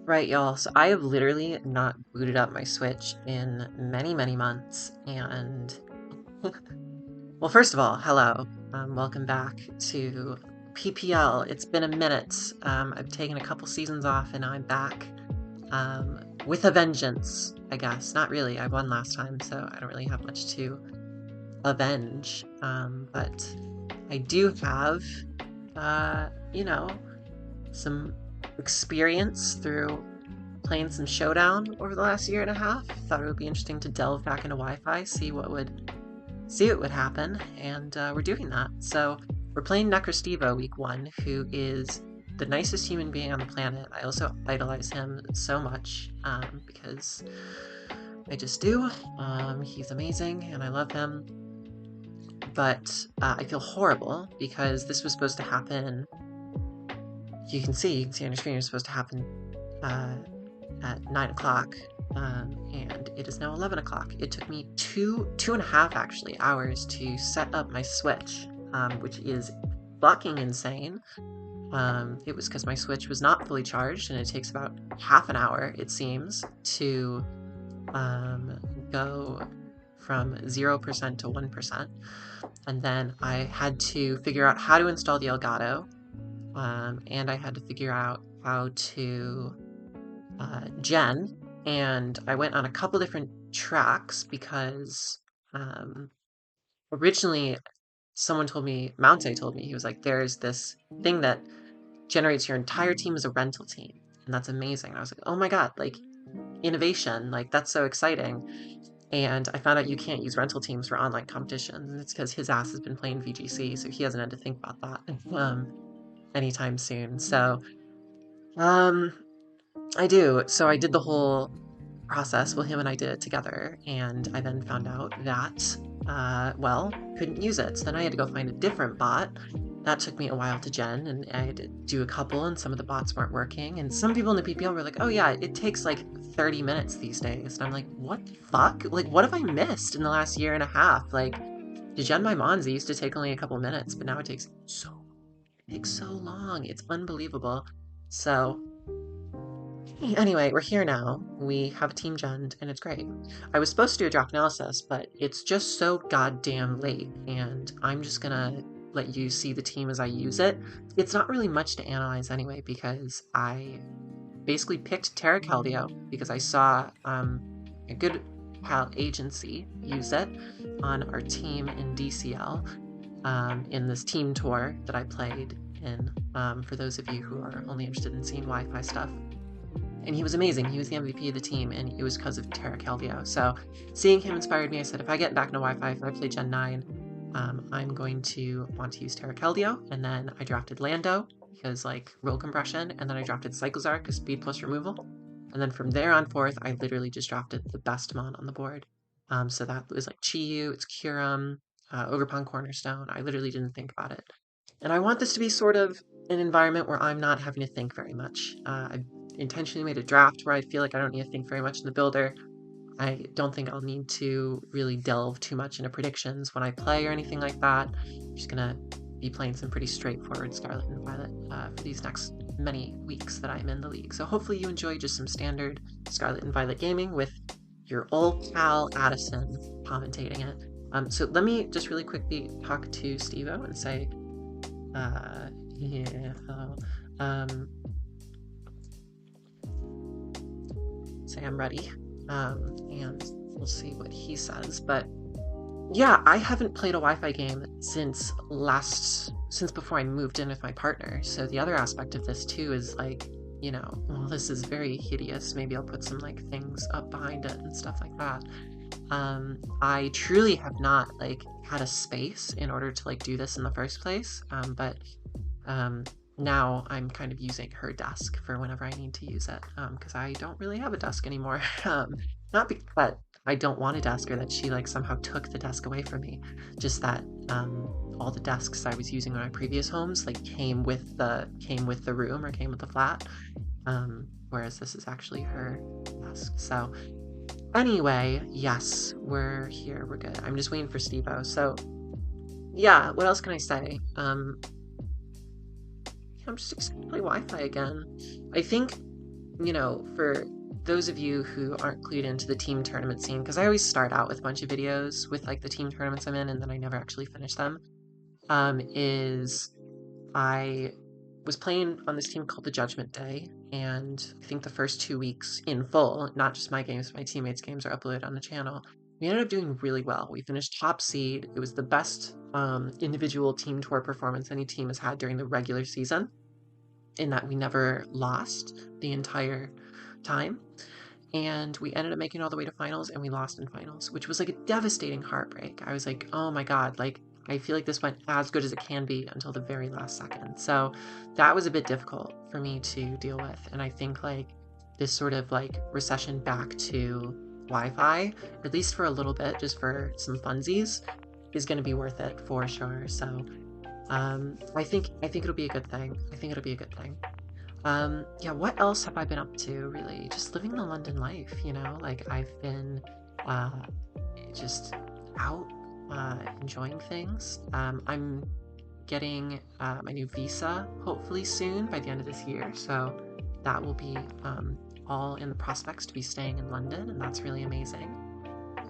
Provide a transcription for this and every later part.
Right, y'all. So I have literally not booted up my Switch in many, many months. And, well, first of all, hello. Welcome back to PPL. It's been a minute. I've taken a couple seasons off and I'm back with a vengeance, I guess. Not really. I won last time, so I don't really have much to avenge. But I do have, you know, some experience through playing some Showdown over the last year and a half. Thought it would be interesting to delve back into Wi-Fi, see what would happen, and we're doing that. So we're playing Necrosta week 1, who is the nicest human being on the planet. I also idolize him so much because I just do. He's amazing, and I love him. But I feel horrible because this was supposed to happen. You can see on your screen, it's supposed to happen at 9 o'clock, and it is now 11 o'clock. It took me two and a half actually hours to set up my Switch, which is fucking insane. It was because my Switch was not fully charged, and it takes about half an hour, it seems, to go from 0% to 1%. And then I had to figure out how to install the Elgato, and I had to figure out how to gen, and I went on a couple different tracks because originally Mounte told me, he was like, there's this thing that generates your entire team as a rental team, and that's amazing. And I was like, oh my god, like, innovation, like, that's so exciting. And I found out you can't use rental teams for online competitions, and it's because his ass has been playing VGC, so he hasn't had to think about that anytime soon. So I do. So I did the whole process. Well, him and I did it together, and I then found out that, well, couldn't use it. So then I had to go find a different bot. That took me a while to gen, and I had to do a couple, and some of the bots weren't working. And some people in the PPL were like, oh yeah, it takes like 30 minutes these days. And I'm like, what the fuck? Like, what have I missed in the last year and a half? Like, to gen my Monza used to take only a couple minutes, but now it takes so long. It's unbelievable. So anyway, we're here now. We have a team gen, and it's great. I was supposed to do a draft analysis, but it's just so goddamn late, and I'm just gonna let you see the team as I use it. It's not really much to analyze anyway, because I basically picked Terra Caldeo because I saw a good pal agency use it on our team in DCL in this team tour that I played in, for those of you who are only interested in seeing Wi-Fi stuff. And he was amazing. He was the MVP of the team, and it was because of Terra Caldeo. So seeing him inspired me. I said, if I get back into Wi-Fi, if I play Gen 9, I'm going to want to use Terra Caldeo. And then I drafted Lando, because, like, roll compression. And then I drafted Cyclozar, because speed plus removal. And then from there on forth, I literally just drafted the best mon on the board. So that was, like, Chi-Yu, it's Kyurem, Ogerpon Cornerstone. I literally didn't think about it. And I want this to be sort of an environment where I'm not having to think very much. I intentionally made a draft where I feel like I don't need to think very much in the builder. I don't think I'll need to really delve too much into predictions when I play or anything like that. I'm just gonna be playing some pretty straightforward Scarlet and Violet for these next many weeks that I'm in the league. So hopefully you enjoy just some standard Scarlet and Violet gaming with your old pal Addison commentating it. So let me just really quickly talk to Steve-O and say, yeah, say I'm ready, and we'll see what he says. But yeah, I haven't played a Wi-Fi game since before I moved in with my partner. So the other aspect of this too is, like, you know, well, this is very hideous. Maybe I'll put some, like, things up behind it and stuff like that. I truly have not, like, had a space in order to, like, do this in the first place. But now I'm kind of using her desk for whenever I need to use it, because I don't really have a desk anymore. Not because I don't want a desk or that she, like, somehow took the desk away from me, just that all the desks I was using in my previous homes, like, came with the room or came with the flat, whereas this is actually her desk. So anyway, yes, we're here, we're good. I'm just waiting for Steve-O. So yeah, what else can I say? I'm just excited to play Wi-Fi again. I think you know, for those of you who aren't clued into the team tournament scene, because I always start out with a bunch of videos with like the team tournaments I'm in, and then I never actually finish them, is I was playing on this team called the Judgment Day, and I think the first 2 weeks in full, not just my games, my teammates' games are uploaded on the channel. We ended up doing really well. We finished top seed. It was the best individual team tour performance any team has had during the regular season, in that we never lost the entire time. And we ended up making all the way to finals, and we lost in finals, which was like a devastating heartbreak. I was like, oh my god, like I feel like this went as good as it can be until the very last second. So that was a bit difficult for me to deal with. And I think like this sort of like recession back to Wi-Fi, at least for a little bit, just for some funsies, is going to be worth it for sure. So I think it'll be a good thing. I think it'll be a good thing. Yeah, what else have I been up to, really? Just living the London life, you know? Like, I've been, uh, just out, enjoying things. I'm getting, my new visa, hopefully soon, by the end of this year, so that will be, all in the prospects to be staying in London, and that's really amazing.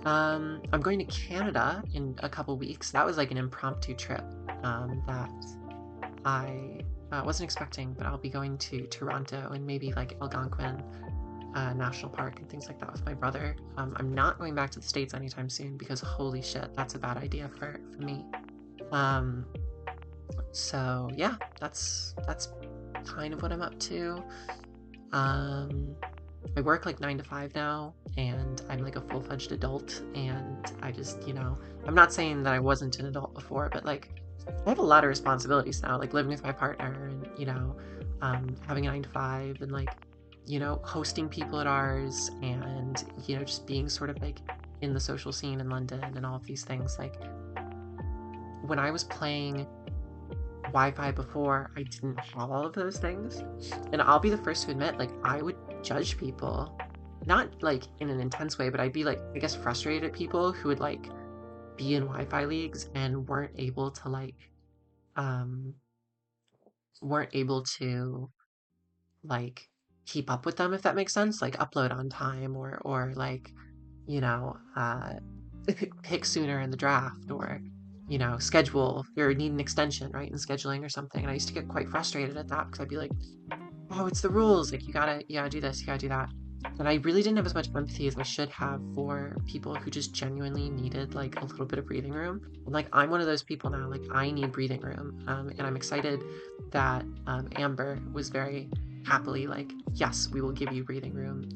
I'm going to Canada in a couple weeks. That was like an impromptu trip, that I wasn't expecting, but I'll be going to Toronto and maybe like Algonquin National Park and things like that with my brother. I'm not going back to the States anytime soon because holy shit, that's a bad idea for me. So yeah, that's kind of what I'm up to. I work like 9 to 5 now, and I'm like a full-fledged adult, and I just, you know, I'm not saying that I wasn't an adult before, but like I have a lot of responsibilities now, like living with my partner and, you know, having a 9 to 5 and like, you know, hosting people at ours and, you know, just being sort of like in the social scene in London and all of these things. Like when I was playing Wi-Fi before, I didn't have all of those things. And I'll be the first to admit, like I would judge people, not like in an intense way, but I'd be like, I guess, frustrated at people who would like be in Wi-Fi leagues and um weren't able to like keep up with them, if that makes sense, like upload on time or like, you know, pick sooner in the draft, or, you know, schedule or need an extension, right, in scheduling or something. And I used to get quite frustrated at that because I'd be like, oh, it's the rules, like you gotta do this, you gotta do that. And I really didn't have as much empathy as I should have for people who just genuinely needed like a little bit of breathing room. And like I'm one of those people now, like I need breathing room. And I'm excited that Amber was very happily like, yes, we will give you breathing room,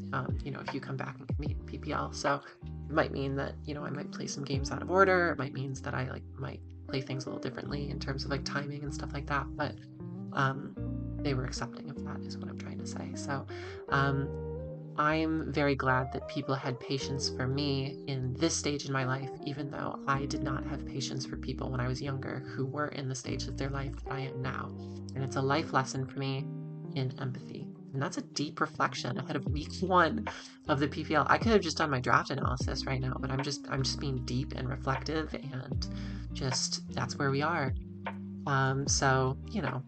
you know, if you come back and meet PPL. So it might mean that, you know, I might play some games out of order. It might mean that I like might play things a little differently in terms of like timing and stuff like that. But they were accepting of that is what I'm trying to say. So I'm very glad that people had patience for me in this stage in my life, even though I did not have patience for people when I was younger who were in the stage of their life that I am now. And it's a life lesson for me in empathy. And that's a deep reflection ahead of week 1 of the PPL. I could have just done my draft analysis right now, but I'm just being deep and reflective, and just that's where we are. So, you know,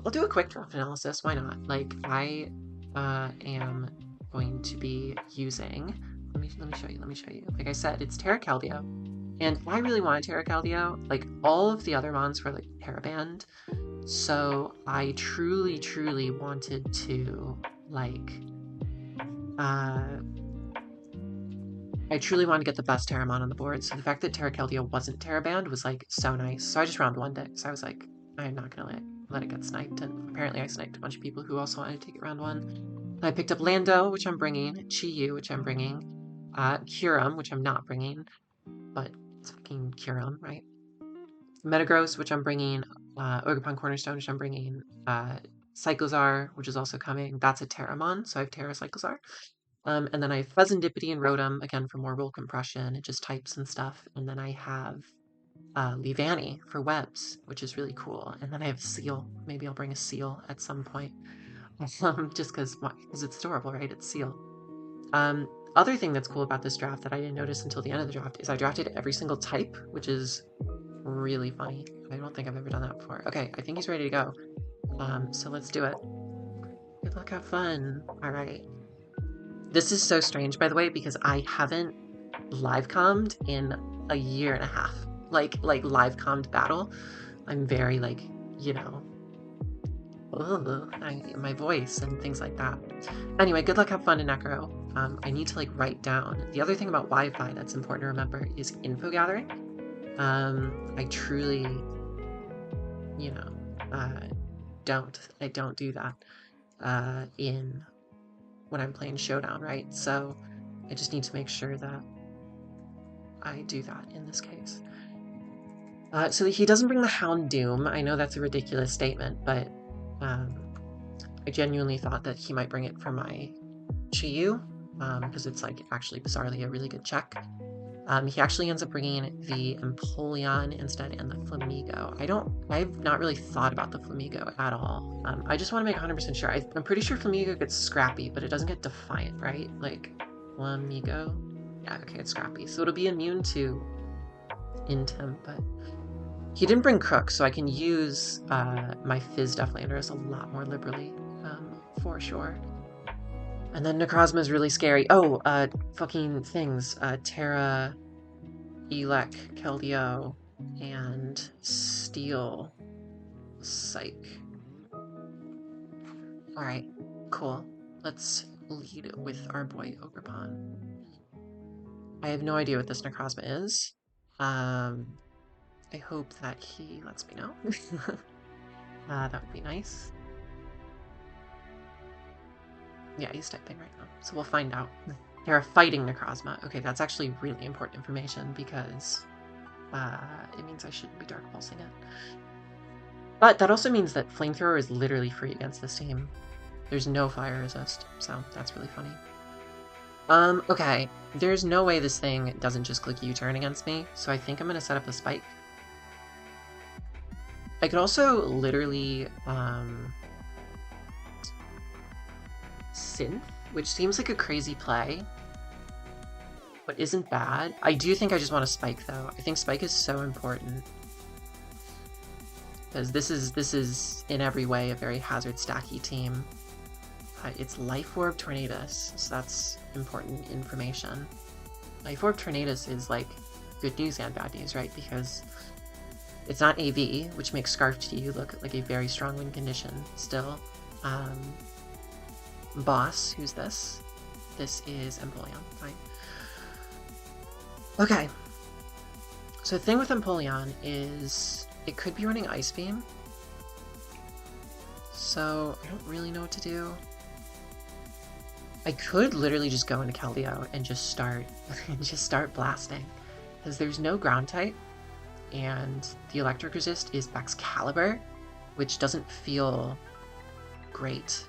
I'll do a quick draft analysis. Why not? Like I am going to be using. Let me show you. Let me show you. Like I said, it's Terra Caldeo, and I really wanted Terra Caldeo. Like all of the other mons were like Terra banned, so I truly wanted to like. I truly wanted to get the best Terramon on the board, so the fact that Terra Caldeo wasn't Terra banned was like so nice. So I just round 1 it. So I was like, I'm not gonna let it get sniped, and apparently I sniped a bunch of people who also wanted to take it round 1. I picked up Lando, which I'm bringing, Chi-Yu, which I'm bringing, Kyurem, which I'm not bringing, but it's fucking Kyurem, right? Metagross, which I'm bringing, Ogerpon Cornerstone, which I'm bringing, Cyclozar, which is also coming. That's a Terramon, so I have Terra Cyclozar. And then I have Fuzzendipity and Rotom, again for more roll compression, it just types and stuff. And then I have Leavanny for webs, which is really cool. And then I have Seal. Maybe I'll bring a Seal at some point. Just because it's adorable, right? It's Seal. Other thing that's cool about this draft that I didn't notice until the end of the draft is I drafted every single type, which is really funny. I don't think I've ever done that before. Okay, I think he's ready to go. So let's do it. Good luck, have fun. Alright. This is so strange, by the way, because I haven't live commed in a year and a half. Like live commed battle. I'm very like, you know, my voice and things like that. Anyway, good luck, have fun in Necro. I need to like write down. The other thing about Wi-Fi that's important to remember is info gathering. I truly, you know, I don't do that when I'm playing Showdown, right? So I just need to make sure that I do that in this case. So he doesn't bring the Hound Doom. I know that's a ridiculous statement, but I genuinely thought that he might bring it for my Chiyu, because it's like actually bizarrely a really good check. He actually ends up bringing the Empoleon instead and the Flamigo. I've not really thought about the Flamigo at all. I just want to make 100% sure. I'm pretty sure Flamigo gets Scrappy, but it doesn't get Defiant, right? Like, Flamigo? Yeah, okay, it's Scrappy. So it'll be immune to Intim, but he didn't bring Crook, so I can use my Fizz Deathlanders a lot more liberally, for sure. And then Necrozma is really scary. Oh, fucking things. Terra, Elec, Keldeo, and Steel Psych. Alright, cool. Let's lead with our boy Ogerpon. I have no idea what this Necrozma is. I hope that he lets me know. That would be nice. Yeah, he's typing right now, so we'll find out. They're a fighting Necrozma. Okay, that's actually really important information because it means I shouldn't be Dark Pulsing it. But that also means that Flamethrower is literally free against this team. There's no fire resist, so that's really funny. Okay, there's no way this thing doesn't just click U-turn against me, so I think I'm gonna set up a spike. I could also literally, Synth, which seems like a crazy play, but isn't bad. I do think I just want to Spike, though. I think Spike is so important. Because this is, in every way, a very hazard stacky team. It's Life Orb Tornadus, so that's important information. Life Orb Tornadus is, like, good news and bad news, right? Because it's not AV, which makes Scarf to you look like a very strong win condition still. Boss, who's this? This is Empoleon, fine. Okay. So the thing with Empoleon is it could be running Ice Beam. So I don't really know what to do. I could literally just go into Keldeo and just start blasting. Because there's no ground type, and the electric resist is Excalibur, which doesn't feel great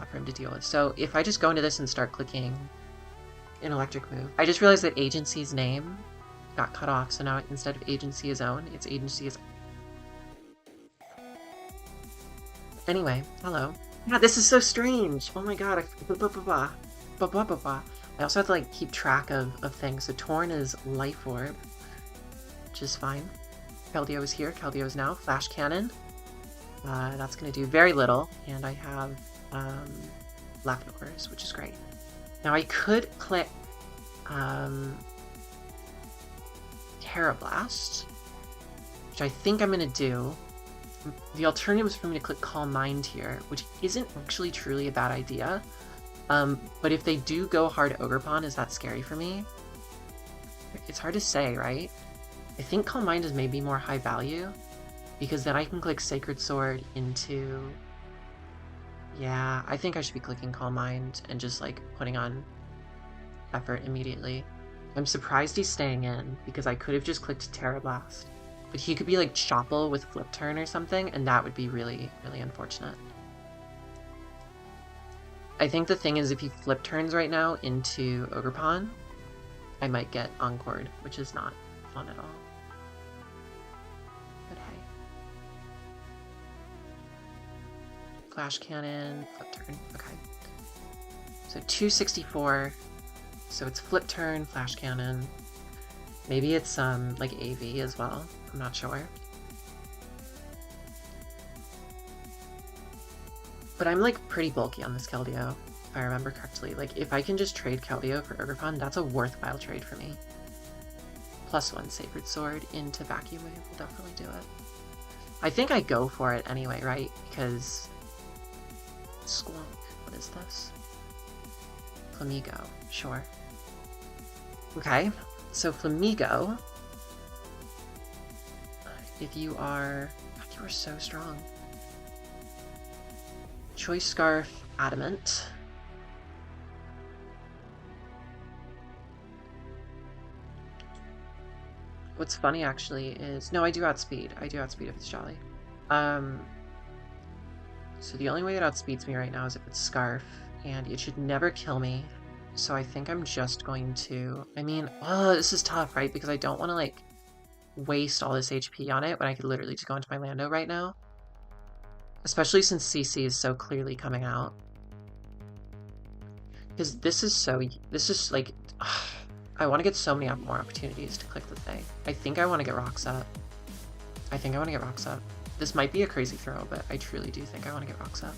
for him to deal with. So if I just go into this and start clicking an electric move, I just realized that Agency's name got cut off, so now instead of Agency is own, it's Agency is... Anyway, hello. Yeah, this is so strange! Oh my god, I also have to like keep track of things. So Torn is Life Orb, which is fine. Keldeo is here, Keldeo is now. Flash Cannon. That's gonna do very little, and I have Leftovers, which is great. Now I could click Terra Blast, which I think I'm gonna do. The alternative is for me to click Calm Mind here, which isn't actually truly a bad idea. But if they do go hard Ogerpon, is that scary for me? It's hard to say, right? I think Calm Mind is maybe more high value, because then I can click Sacred Sword into... Yeah, I think I should be clicking Calm Mind and just like putting on effort immediately. I'm surprised he's staying in, because I could have just clicked Terra Blast. But he could be like Chopple with Flip Turn or something, and that would be really, really unfortunate. I think the thing is, if he Flip Turns right now into Ogerpon, I might get Encored, which is not fun at all. But hey. Flash Cannon, Flip Turn, okay. So 264, so it's Flip Turn, Flash Cannon. Maybe it's like AV as well, I'm not sure. But I'm like pretty bulky on this Keldeo, if I remember correctly. Like if I can just trade Keldeo for Ogerpon, that's a worthwhile trade for me. +1 Sacred Sword into Vacuum Wave will definitely do it. I think I go for it anyway, right? Because Squonk, what is this? Flamigo, sure. Okay, so Flamigo, if you are, God, you are so strong. Choice Scarf, Adamant. What's funny actually is, no, I do outspeed. I do outspeed if it's Jolly. So the only way it outspeeds me right now is if it's Scarf, and it should never kill me. So I think I'm just going to, I mean, oh, this is tough, right? Because I don't want to like waste all this HP on it when I could literally just go into my Lando right now. Especially since CC is so clearly coming out. Because this is like, I want to get so many more opportunities to click the thing. I think I want to get Rocks Up. This might be a crazy throw, but I truly do think I want to get Rocks Up.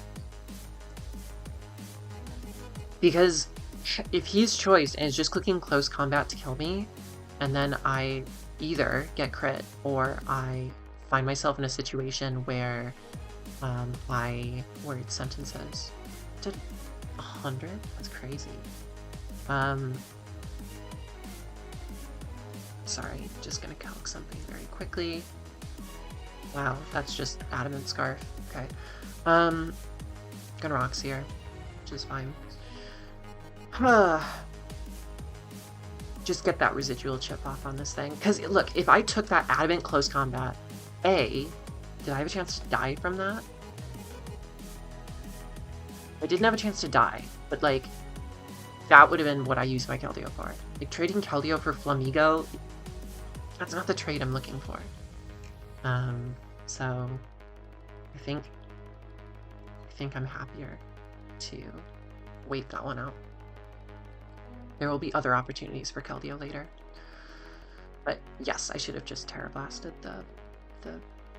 Because if he's choice and is just clicking close combat to kill me, and then I either get crit or I find myself in a situation where I word sentences. Did 100? That's crazy. Sorry, just gonna calc something very quickly. Wow, that's just Adamant Scarf. Okay. Gonna Rocks here, which is fine. Just get that residual chip off on this thing. Because, look, if I took that Adamant close combat, did I have a chance to die from that? I didn't have a chance to die, but, like, that would have been what I used my Keldeo for. Like, trading Keldeo for Flamigo, that's not the trade I'm looking for. So, I think I'm happier to wait that one out. There will be other opportunities for Keldeo later. But yes, I should have just Terra Blasted the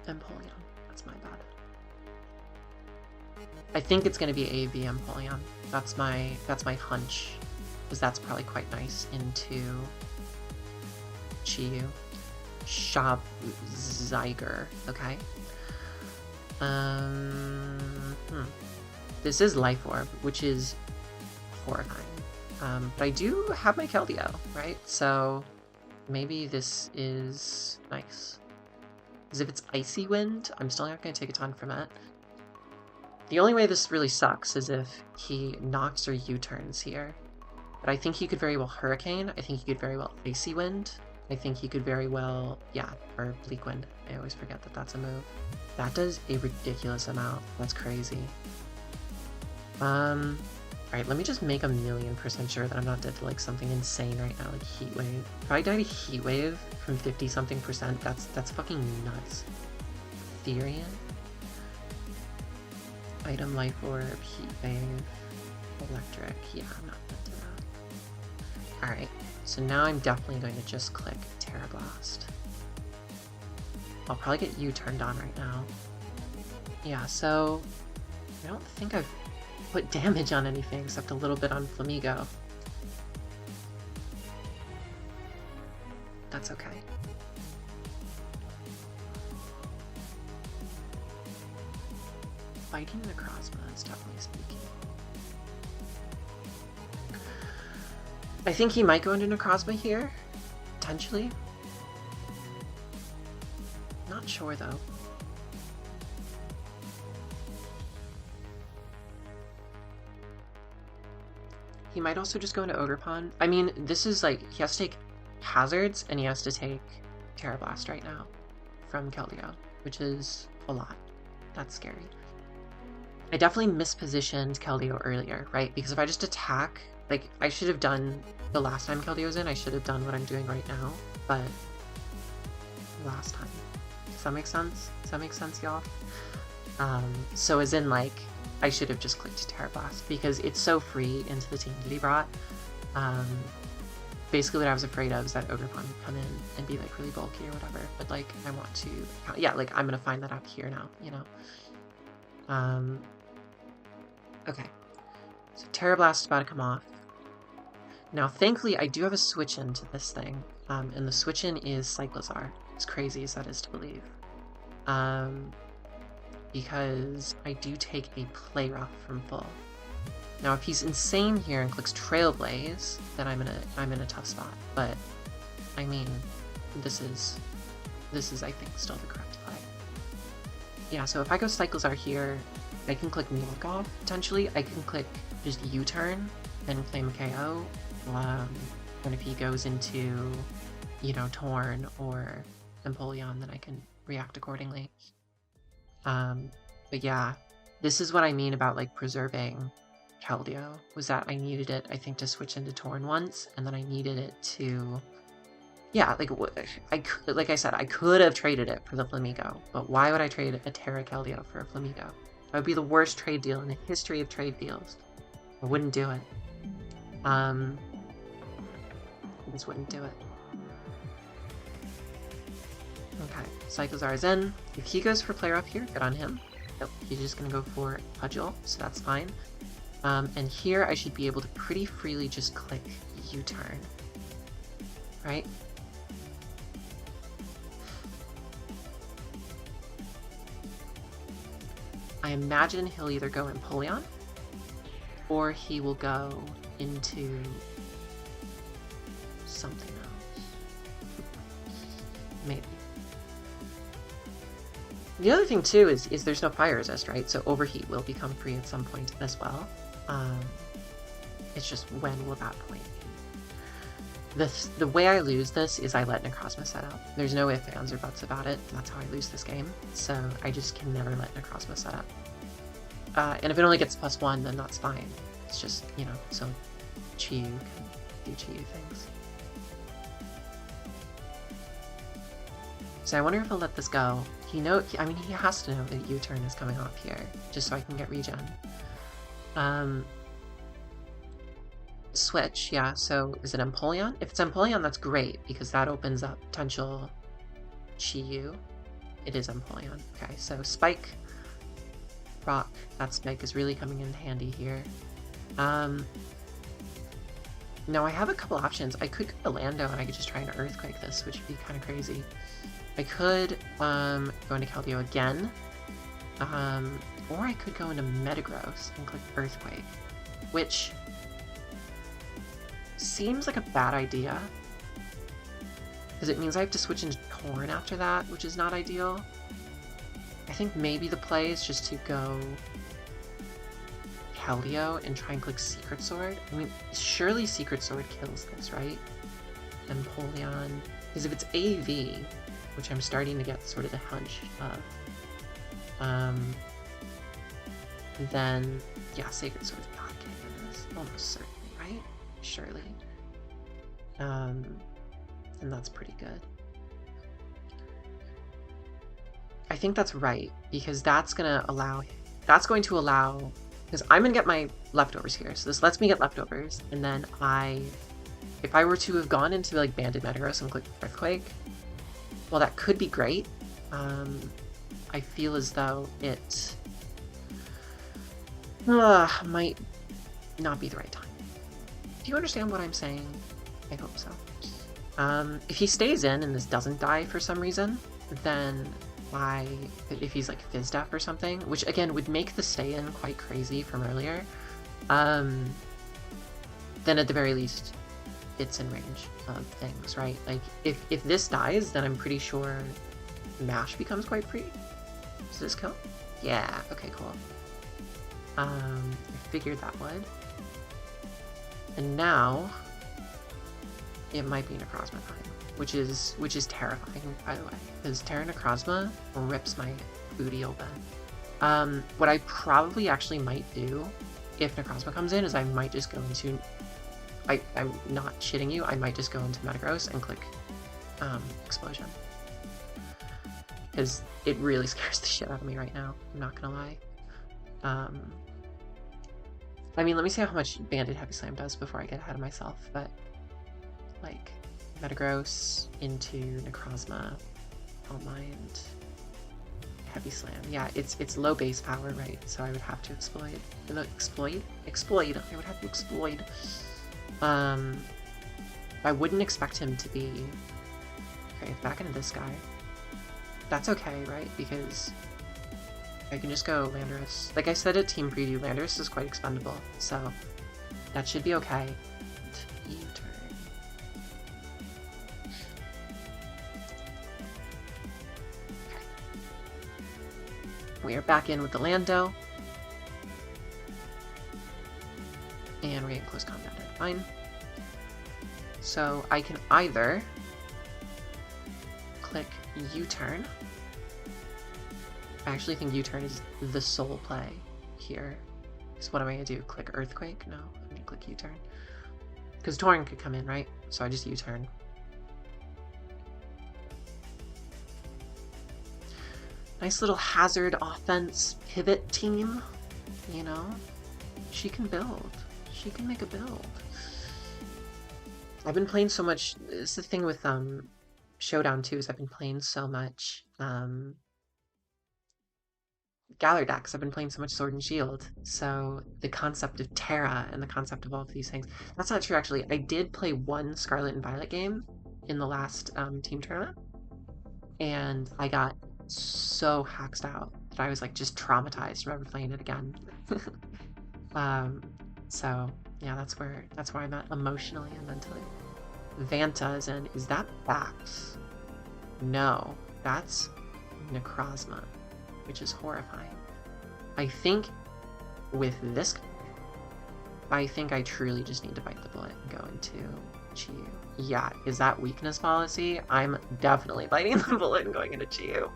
Empoleon. That's my bad. I think it's going to be AV Empoleon. That's my hunch, because that's probably quite nice into Chiyu. Shop Zyger, okay. This is Life Orb, which is horrifying. But I do have my Keldeo, right? So maybe this is nice. Because if it's Icy Wind, I'm still not going to take a ton from it. The only way this really sucks is if he knocks or U-turns here. But I think he could very well Hurricane. I think he could very well Icy Wind. I think he could very well, yeah, or Bleak Wind. I always forget that that's a move. That does a ridiculous amount. That's crazy. Alright, let me just make 1,000,000% sure that I'm not dead to like something insane right now, like Heat Wave. If I died a Heat Wave from 50-something%, that's fucking nuts. Therian? Item Life Orb, Heat Wave, Electric. Yeah, I'm not into that. Alright, so now I'm definitely going to just click Terra Blast. I'll probably get you turned on right now. Yeah, so I don't think I've put damage on anything except a little bit on Flamigo. That's okay. Fighting Necrosta is definitely spooky. I think he might go into Necrosta here, potentially. Not sure though. He might also just go into Ogerpon. I mean, this is like, he has to take hazards and he has to take Terra Blast right now from Keldeo, which is a lot. That's scary. I definitely mispositioned Keldeo earlier, right? Because if I just attack, like, I should have done, the last time Keldeo was in, I should have done what I'm doing right now, but last time. Does that make sense? Does that make sense, y'all? So as in, like, I should have just clicked Terra Blast because it's so free into the team that he brought. Basically what I was afraid of is that Ogerpon would come in and be like really bulky or whatever, but like I want to, yeah, like I'm gonna find that out here now, you know. Okay. So Terra Blast is about to come off. Now, thankfully, I do have a switch into this thing. And the switch in is Cyclozar, as crazy as that is to believe. Because I do take a play rough from full. Now, if he's insane here and clicks Trailblaze, then I'm in a tough spot. But I mean, this is I think still the correct play. Yeah, so if I go Cyclozar here, I can click Knockoff potentially. I can click just U-turn and claim a KO. And if he goes into, you know, Torn or Empoleon, then I can react accordingly. But yeah, this is what I mean about like preserving Keldeo, was that I needed it, I think, to switch into Torn once, and then I needed it to, yeah, like I said, I could have traded it for the Flamigo, but why would I trade a Terra Keldeo for a Flamigo? That would be the worst trade deal in the history of trade deals. I wouldn't do it. I just wouldn't do it. Okay, Cyclozar is in. If he goes for Play Rough here, good on him. Nope, he's just gonna go for Pudgel, so that's fine. And here I should be able to pretty freely just click U-turn, right? I imagine he'll either go Empoleon, or he will go into something else. Maybe. The other thing too is there's no fire resist, right? So Overheat will become free at some point as well. It's just when will that point be? The way I lose this is I let Necrozma set up. There's no ifs, ands, or buts about it. That's how I lose this game. So I just can never let Necrozma set up. And if it only gets +1, then that's fine. It's just, you know, so Chi-Yu can do Chi-Yu things. So I wonder if I'll let this go. I mean, he has to know that U-turn is coming off here, just so I can get regen. Switch, yeah, so is it Empoleon? If it's Empoleon, that's great, because that opens up potential Chi-Yu. It is Empoleon. Okay, so Spike, Rock, that Spike is really coming in handy here. Now I have a couple options. I could go to Lando and I could just try and Earthquake this, which would be kind of crazy. I could go into Keldeo again, or I could go into Metagross and click Earthquake, which seems like a bad idea, because it means I have to switch into Torn after that, which is not ideal. I think maybe the play is just to go Keldeo and try and click Secret Sword. I mean, surely Secret Sword kills this, right? Empoleon, because if it's AV, which I'm starting to get sort of the hunch of, then, yeah, Sacred Sword's not getting this, almost certainly, right? Surely. And that's pretty good. I think that's right, because that's going to allow, because I'm going to get my leftovers here, so this lets me get leftovers, and then if I were to have gone into, like, Banded Metagross and clicked Earthquake, well, that could be great. I feel as though it might not be the right time. Do you understand what I'm saying? I hope so. If he stays in and this doesn't die for some reason, then if he's like Fizdef or something, which again would make the stay in quite crazy from earlier, then at the very least, it's in range of things, right? Like, if this dies, then I'm pretty sure Mash becomes quite free. Does this count? Yeah, okay, cool. I figured that would. And now, it might be Necrozma time, which is terrifying, by the way, because Terra Necrozma rips my booty open. What I probably actually might do, if Necrozma comes in, is I might just go into... I'm not shitting you, I might just go into Metagross and click Explosion. Because it really scares the shit out of me right now, I'm not gonna lie. I mean, let me see how much Banded Heavy Slam does before I get ahead of myself, but like, Metagross into Necrozma, All Mind. Heavy slam. Yeah, it's low base power, right? So I would have to exploit. No, exploit. I would have to exploit. I wouldn't expect him to be. Okay, back into this guy. That's okay, right? Because I can just go Landorus. Like I said at Team Preview, Landorus is quite expendable, so that should be okay. U-turn. Okay. We are back in with the Lando. And we're getting close combat. Fine. So I can either click U-turn. I actually think U-turn is the sole play here. So what am I gonna do? Click Earthquake? No, I'm gonna click U-turn. Because Torrent could come in, right? So I just U-turn. Nice little hazard offense pivot team, you know? She can build. She can make a build. I've been playing so much. It's the thing with Showdown 2 is I've been playing so much Galar decks. I've been playing so much Sword and Shield. So the concept of Terra and the concept of all of these things. That's not true, actually. I did play one Scarlet and Violet game in the last team tournament. And I got so haxed out that I was like just traumatized from ever playing it again. So yeah, that's where I'm at emotionally and mentally. Vanta is that Bax? No, that's Necrosta, which is horrifying. I think with this, I think I truly just need to bite the bullet and go into Chiyu. Yeah, is that weakness policy? I'm definitely biting the bullet and going into Chiyu.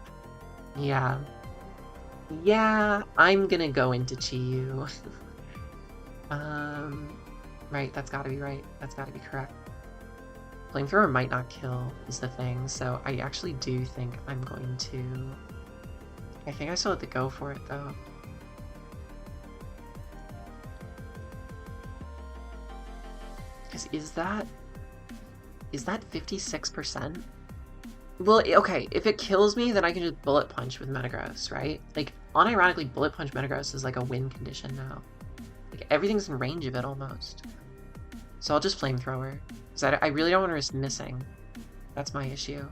Yeah. Yeah, I'm gonna go into Chiyu. Right, that's gotta be right. That's gotta be correct. Flamethrower might not kill is the thing, so I actually do think I'm going to... I think I still have to go for it, though. Because is that 56%? Well, okay, if it kills me, then I can just Bullet Punch with Metagross, right? Like, unironically, Bullet Punch Metagross is like a win condition now. Like, everything's in range of it, almost. So I'll just Flamethrower. Because I really don't want to risk missing. That's my issue.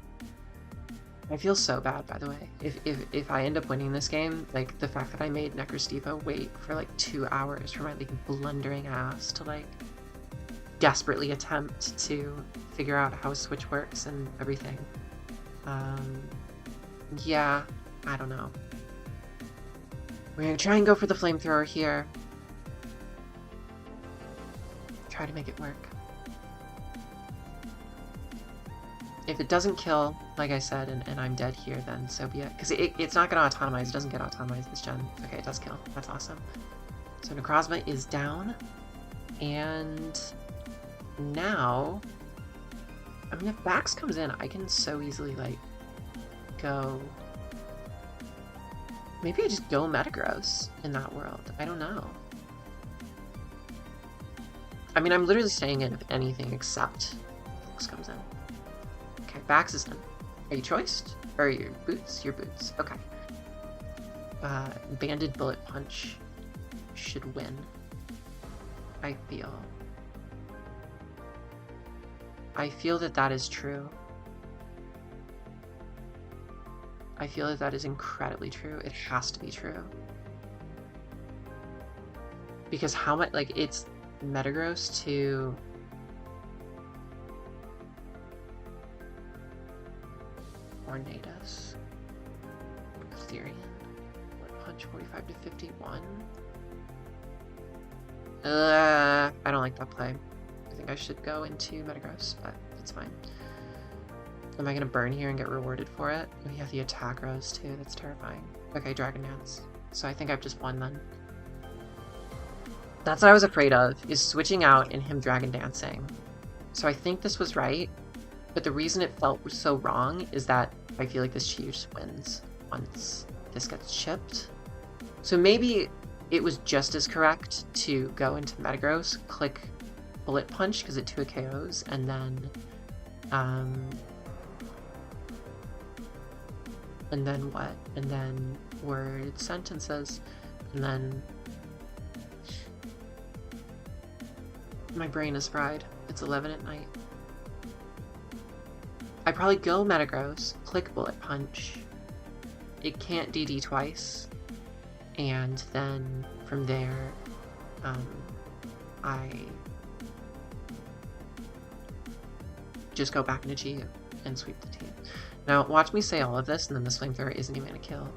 I feel so bad, by the way. If I end up winning this game, like, the fact that I made Necrosta wait for, like, 2 hours for my, like, blundering ass to, like, desperately attempt to figure out how Switch works and everything. Yeah, I don't know. We're gonna try and go for the Flamethrower here. Try to make it work. If it doesn't kill, like I said, and I'm dead here, then so be it. Because it's not going to autonomize. It doesn't get autonomized this gen. Okay, it does kill. That's awesome. So Necrosta is down. And now... I mean, if Bax comes in, I can so easily, like, go... Maybe I just go Metagross in that world. I don't know. I mean, I'm literally staying in if anything except Bax comes in. Okay, Bax is in. Are you choiced? Or are your boots? Your boots. Okay. Banded Bullet Punch should win. I feel. I feel that that is true. I feel that that is incredibly true. It has to be true. Because how much, like, it's Metagross to... Ornatus. Therian. Punch 45 to 51. I don't like that play. I think I should go into Metagross, but it's fine. Am I gonna burn here and get rewarded for it? We have the attack rose too, that's terrifying. Okay, Dragon Dance. So I think I've just won then. That's what I was afraid of, is switching out and him Dragon Dancing. So I think this was right, but the reason it felt so wrong is that I feel like this Chiyu just wins once this gets chipped. So maybe it was just as correct to go into Metagross, click Bullet Punch because it 2 KOs, and then And then what? And then word sentences. And then my brain is fried. It's 11 at night. I probably go Metagross, click Bullet Punch. It can't DD twice. And then from there, I just go back into GU and sweep the team. Now, watch me say all of this, and then this flamethrower isn't even a kill.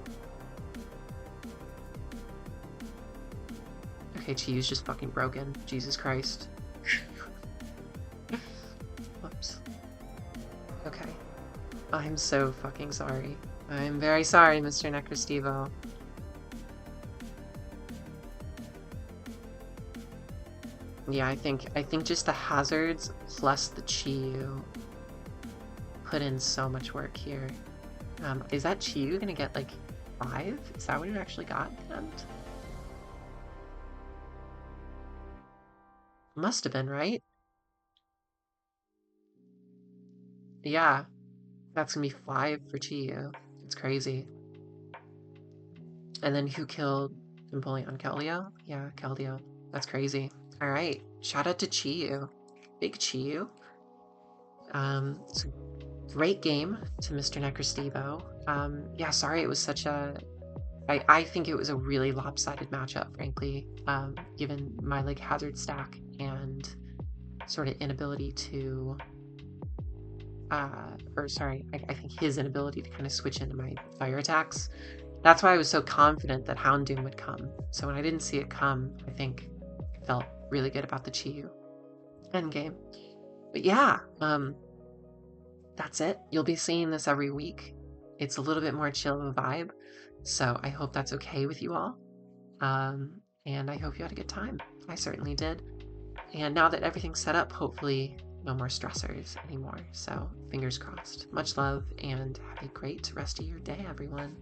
Okay, Chiu's just fucking broken. Jesus Christ. Whoops. Okay. I'm so fucking sorry. I'm very sorry, Mr. Necrostevo. Yeah, I think just the hazards plus the Chiu put in so much work here. Is that Chiu gonna get like 5? Is that what it actually got? Must have been, right? Yeah, that's gonna be 5 for Chiu. It's crazy. And then who killed Empoleon? Keldeo? Yeah, Keldeo. That's crazy. Alright, shout out to Chiu. Big Chiu. It's a great game to Mr. Necrostevo. Yeah, sorry it was such a... I think it was a really lopsided matchup, frankly, given my like hazard stack and sort of inability to... I think his inability to kind of switch into my fire attacks. That's why I was so confident that Houndoom would come. So when I didn't see it come, I think I felt really good about the Chiu endgame. But yeah, that's it. You'll be seeing this every week. It's a little bit more chill of a vibe, so I hope that's okay with you all. And I hope you had a good time. I certainly did. And now that everything's set up, hopefully no more stressors anymore. So fingers crossed. Much love and have a great rest of your day, everyone.